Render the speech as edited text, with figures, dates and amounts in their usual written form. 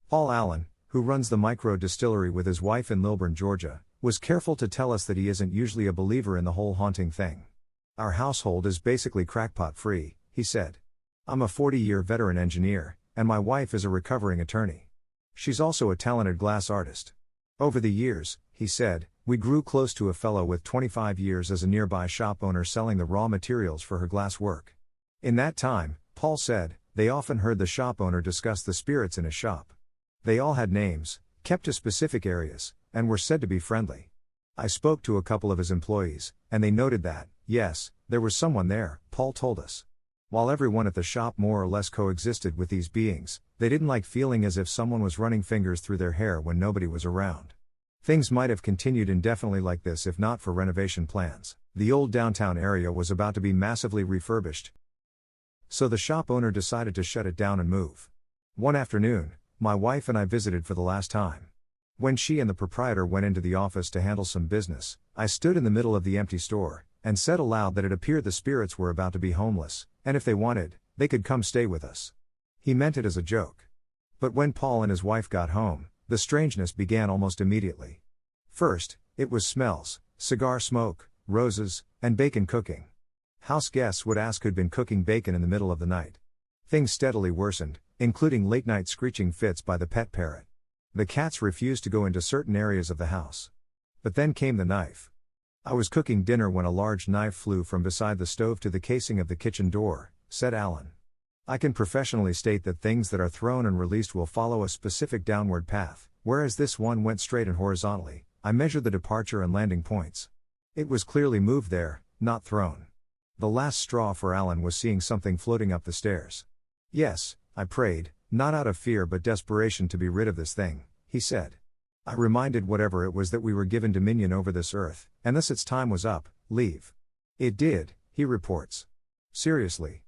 Paul Allen, who runs the micro distillery with his wife in Lilburn, Georgia, was careful to tell us that he isn't usually a believer in the whole haunting thing. "Our household is basically crackpot free," he said. "I'm a 40-year veteran engineer, and my wife is a recovering attorney. She's also a talented glass artist. Over the years," he said, "we grew close to a fellow with 25 years as a nearby shop owner selling the raw materials for her glass work. In that time," Paul said, "they often heard the shop owner discuss the spirits in his shop. They all had names, kept to specific areas, and were said to be friendly. I spoke to a couple of his employees, and they noted that, yes, there was someone there," Paul told us. While everyone at the shop more or less coexisted with these beings, they didn't like feeling as if someone was running fingers through their hair when nobody was around. Things might have continued indefinitely like this if not for renovation plans. The old downtown area was about to be massively refurbished, so the shop owner decided to shut it down and move. One afternoon, my wife and I visited for the last time. When she and the proprietor went into the office to handle some business, I stood in the middle of the empty store, and said aloud that it appeared the spirits were about to be homeless, and if they wanted, they could come stay with us. He meant it as a joke. But when Paul and his wife got home, the strangeness began almost immediately. First, it was smells, cigar smoke, roses, and bacon cooking. House guests would ask who'd been cooking bacon in the middle of the night. Things steadily worsened, including late-night screeching fits by the pet parrot. The cats refused to go into certain areas of the house. But then came the knife. "I was cooking dinner when a large knife flew from beside the stove to the casing of the kitchen door," said Allen. "I can professionally state that things that are thrown and released will follow a specific downward path, whereas this one went straight and horizontally. I measured the departure and landing points. It was clearly moved there, not thrown." The last straw for Allen was seeing something floating up the stairs. "Yes, I prayed, not out of fear but desperation to be rid of this thing," he said. "I reminded whatever it was that we were given dominion over this earth, and thus its time was up, leave. It did," he reports. "Seriously.